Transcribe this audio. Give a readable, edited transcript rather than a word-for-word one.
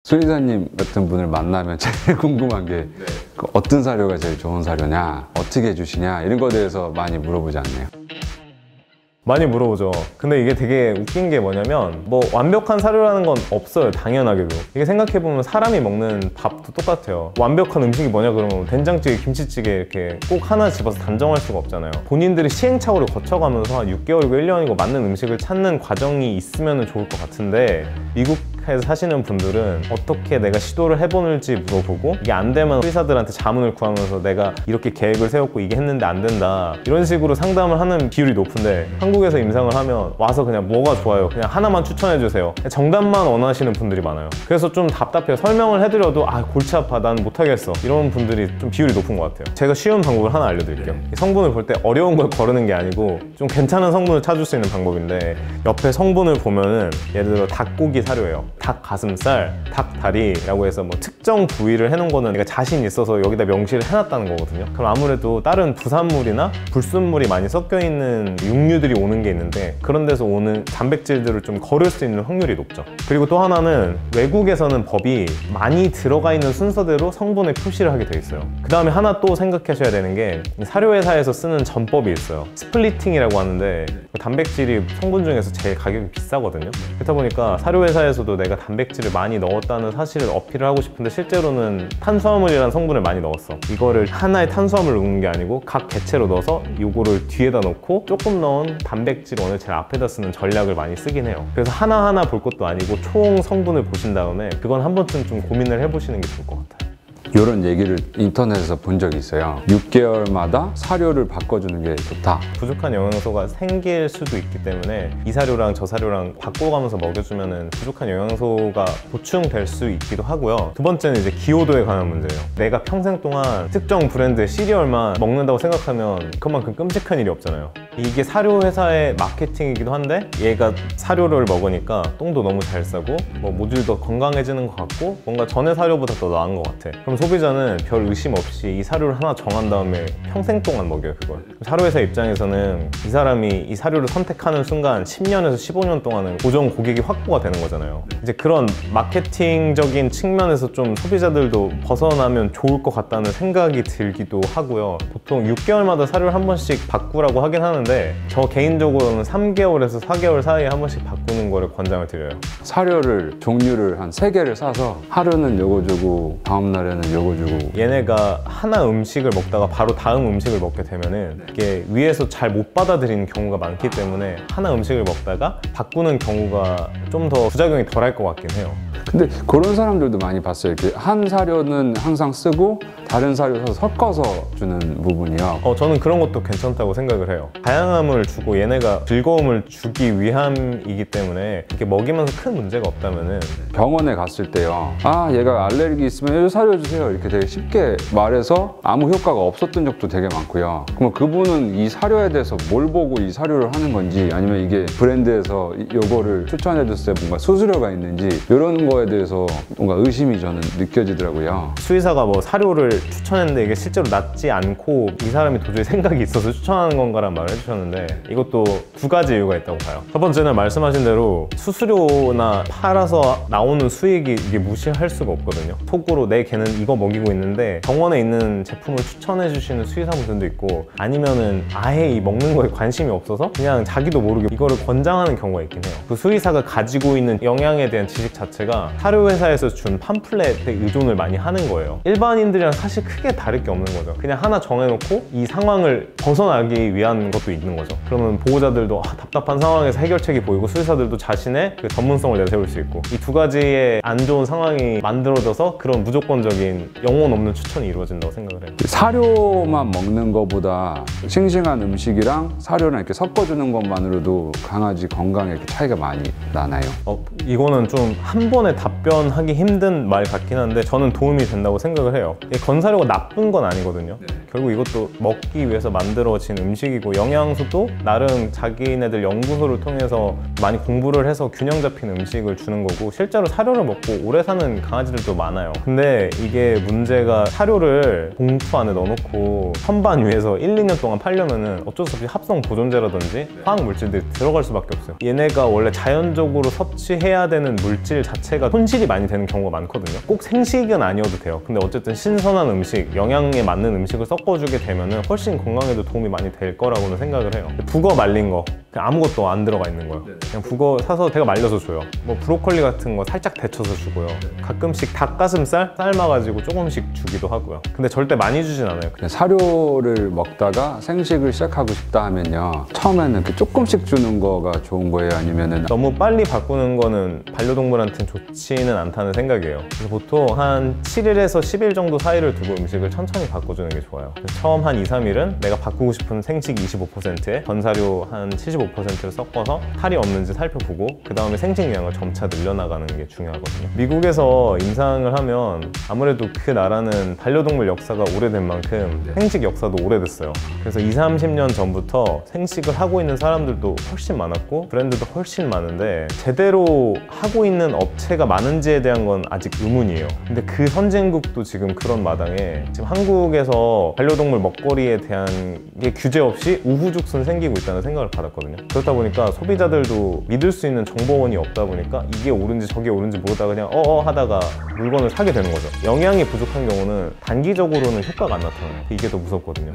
수의사님 같은 분을 만나면 제일 궁금한 게 어떤 사료가 제일 좋은 사료냐, 어떻게 해주시냐 이런 거에 대해서 많이 물어보지 않나요? 많이 물어보죠. 근데 이게 되게 웃긴 게 뭐냐면 뭐 완벽한 사료라는 건 없어요, 당연하게도. 이게 생각해보면 사람이 먹는 밥도 똑같아요. 완벽한 음식이 뭐냐 그러면 된장찌개, 김치찌개 이렇게 꼭 하나 집어서 단정할 수가 없잖아요. 본인들이 시행착오를 거쳐가면서 한 6개월이고 1년이고 맞는 음식을 찾는 과정이 있으면 좋을 것 같은데, 미국에서 사시는 분들은 어떻게 내가 시도를 해보는지 물어보고 이게 안 되면 의사들한테 자문을 구하면서 내가 이렇게 계획을 세웠고 이게 했는데 안 된다 이런 식으로 상담을 하는 비율이 높은데, 한국에서 임상을 하면 와서 그냥 뭐가 좋아요, 그냥 하나만 추천해 주세요, 정답만 원하시는 분들이 많아요. 그래서 좀 답답해요. 설명을 해드려도 골치 아파, 난 못하겠어, 이런 분들이 좀 비율이 높은 것 같아요. 제가 쉬운 방법을 하나 알려드릴게요. 성분을 볼 때 어려운 걸 거르는 게 아니고 좀 괜찮은 성분을 찾을 수 있는 방법인데, 옆에 성분을 보면은 예를 들어 닭고기 사료예요. 닭 가슴살, 닭 다리라고 해서 뭐 특정 부위를 해놓은 거는 내가 자신 있어서 여기다 명시를 해놨다는 거거든요. 그럼 아무래도 다른 부산물이나 불순물이 많이 섞여 있는 육류들이 오는 게 있는데, 그런 데서 오는 단백질들을 좀 거를 수 있는 확률이 높죠. 그리고 또 하나는 외국에서는 법이 많이 들어가 있는 순서대로 성분을 표시를 하게 돼 있어요. 그 다음에 하나 또 생각하셔야 되는 게, 사료회사에서 쓰는 전법이 있어요. 스플리팅이라고 하는데, 단백질이 성분 중에서 제일 가격이 비싸거든요. 그렇다 보니까 사료회사에서도 내가 단백질을 많이 넣었다는 사실을 어필을 하고 싶은데 실제로는 탄수화물이라는 성분을 많이 넣었어. 이거를 하나의 탄수화물을 넣는 게 아니고 각 개체로 넣어서 이거를 뒤에다 넣고 조금 넣은 단백질 원을 제일 앞에다 쓰는 전략을 많이 쓰긴 해요. 그래서 하나하나 볼 것도 아니고 총 성분을 보신 다음에 그건 한 번쯤 좀 고민을 해보시는 게 좋을 것 같아요. 이런 얘기를 인터넷에서 본 적이 있어요. 6개월마다 사료를 바꿔주는 게 좋다. 부족한 영양소가 생길 수도 있기 때문에 이 사료랑 저 사료랑 바꿔가면서 먹여주면 부족한 영양소가 보충될 수 있기도 하고요. 두 번째는 이제 기호도에 관한 문제예요. 내가 평생 동안 특정 브랜드의 시리얼만 먹는다고 생각하면 그만큼 끔찍한 일이 없잖아요. 이게 사료 회사의 마케팅이기도 한데, 얘가 사료를 먹으니까 똥도 너무 잘 싸고 뭐 모질도 건강해지는 것 같고 뭔가 전에 사료보다 더 나은 것 같아. 그럼 소비자는 별 의심 없이 이 사료를 하나 정한 다음에 평생 동안 먹여요, 그걸. 사료회사 입장에서는 이 사람이 이 사료를 선택하는 순간 10년에서 15년 동안은 고정 고객이 확보가 되는 거잖아요. 이제 그런 마케팅적인 측면에서 좀 소비자들도 벗어나면 좋을 것 같다는 생각이 들기도 하고요. 보통 6개월마다 사료를 한 번씩 바꾸라고 하긴 하는데, 저 개인적으로는 3개월에서 4개월 사이에 한 번씩 바꾸는 거를 권장을 드려요. 사료를 종류를 한 3개를 사서 하루는 요거 주고 다음 날에는 요거 주고. 얘네가 하나 음식을 먹다가 바로 다음 음식을 먹게 되면은 이게 위에서 잘 못 받아들이는 경우가 많기 때문에 하나 음식을 먹다가 바꾸는 경우가 좀 더 부작용이 덜할 것 같긴 해요. 근데 그런 사람들도 많이 봤어요. 이렇게 한 사료는 항상 쓰고 다른 사료 사서 섞어서 주는 부분이요. 저는 그런 것도 괜찮다고 생각을 해요. 다양함을 주고 얘네가 즐거움을 주기 위함이기 때문에 이렇게 먹이면서 큰 문제가 없다면은. 병원에 갔을 때요, 얘가 알레르기 있으면 이 사료 주세요 이렇게 되게 쉽게 말해서 아무 효과가 없었던 적도 되게 많고요. 그럼 그분은 이 사료에 대해서 뭘 보고 이 사료를 하는 건지, 아니면 이게 브랜드에서 요거를 추천해줬을 때 뭔가 수수료가 있는지, 이런 거에 대해서 뭔가 의심이 저는 느껴지더라고요. 수의사가 뭐 사료를 추천했는데 이게 실제로 낫지 않고 이 사람이 도저히 생각이 있어서 추천하는 건가라는 말을 해주셨는데, 이것도 두 가지 이유가 있다고 봐요. 첫 번째는 말씀하신 대로 수수료나 팔아서 나오는 수익이 이게 무시할 수가 없거든요. 속으로 내 개는 이거 먹이고 있는데 병원에 있는 제품을 추천해 주시는 수의사분들도 있고, 아니면은 아예 이 먹는 거에 관심이 없어서 그냥 자기도 모르게 이거를 권장하는 경우가 있긴 해요. 그 수의사가 가지고 있는 영양에 대한 지식 자체가 사료회사에서 준 팜플렛에 의존을 많이 하는 거예요. 일반인들이랑 사실 크게 다를 게 없는 거죠. 그냥 하나 정해놓고 이 상황을 벗어나기 위한 것도 있는 거죠. 그러면 보호자들도 답답한 상황에서 해결책이 보이고, 수의사들도 자신의 그 전문성을 내세울 수 있고, 이 두 가지의 안 좋은 상황이 만들어져서 그런 무조건적인 영혼 없는 추천이 이루어진다고 생각을 해요. 사료만 먹는 것보다 싱싱한 음식이랑 사료랑 이렇게 섞어주는 것만으로도 강아지 건강에 이렇게 차이가 많이 나나요? 이거는 좀 한 번에 답변하기 힘든 말 같긴 한데 저는 도움이 된다고 생각을 해요. 건사료가 나쁜 건 아니거든요. 결국 이것도 먹기 위해서 만들어진 음식이고, 영양소도 나름 자기네들 연구소를 통해서 많이 공부를 해서 균형 잡힌 음식을 주는 거고, 실제로 사료를 먹고 오래 사는 강아지들도 많아요. 근데 이게 문제가, 사료를 봉투 안에 넣어놓고 선반 위에서 1, 2년 동안 팔려면은 어쩔 수 없이 합성 보존제라든지 화학 물질들이 들어갈 수밖에 없어요. 얘네가 원래 자연적으로 섭취해야 되는 물질 자체가 자체가 손실이 많이 되는 경우가 많거든요. 꼭 생식은 아니어도 돼요. 근데 어쨌든 신선한 음식, 영양에 맞는 음식을 섞어주게 되면 훨씬 건강에도 도움이 많이 될 거라고는 생각을 해요. 북어 말린 거 그냥 아무것도 안 들어가 있는 거예요. 그냥 북어 사서 제가 말려서 줘요. 뭐 브로콜리 같은 거 살짝 데쳐서 주고요. 가끔씩 닭가슴살 삶아가지고 조금씩 주기도 하고요. 근데 절대 많이 주진 않아요. 그냥 사료를 먹다가 생식을 시작하고 싶다 하면요, 처음에는 이렇게 조금씩 주는 거가 좋은 거예요? 아니면은 너무 빨리 바꾸는 거는 반려동물한테는 좋지는 않다는 생각이에요. 그래서 보통 한 7일에서 10일 정도 사이를 두고 음식을 천천히 바꿔주는 게 좋아요. 그래서 처음 한 2, 3일은 내가 바꾸고 싶은 생식 25%에 전사료 한 75%를 섞어서 탈이 없는지 살펴보고 그 다음에 생식량을 점차 늘려나가는 게 중요하거든요. 미국에서 임상을 하면 아무래도 그 나라는 반려동물 역사가 오래된 만큼 생식 역사도 오래됐어요. 그래서 20, 30년 전부터 생식을 하고 있는 사람들도 훨씬 많았고 브랜드도 훨씬 많은데 제대로 하고 있는 업체가 많은지에 대한 건 아직 의문이에요. 근데 그 선진국도 지금 그런 마당에 지금 한국에서 반려동물 먹거리에 대한 게 규제 없이 우후죽순 생기고 있다는 생각을 받았거든요. 그렇다 보니까 소비자들도 믿을 수 있는 정보원이 없다 보니까 이게 옳은지 저게 옳은지 모르다가 그냥 하다가 물건을 사게 되는 거죠. 영양이 부족한 경우는 단기적으로는 효과가 안 나타나요. 이게 더 무섭거든요.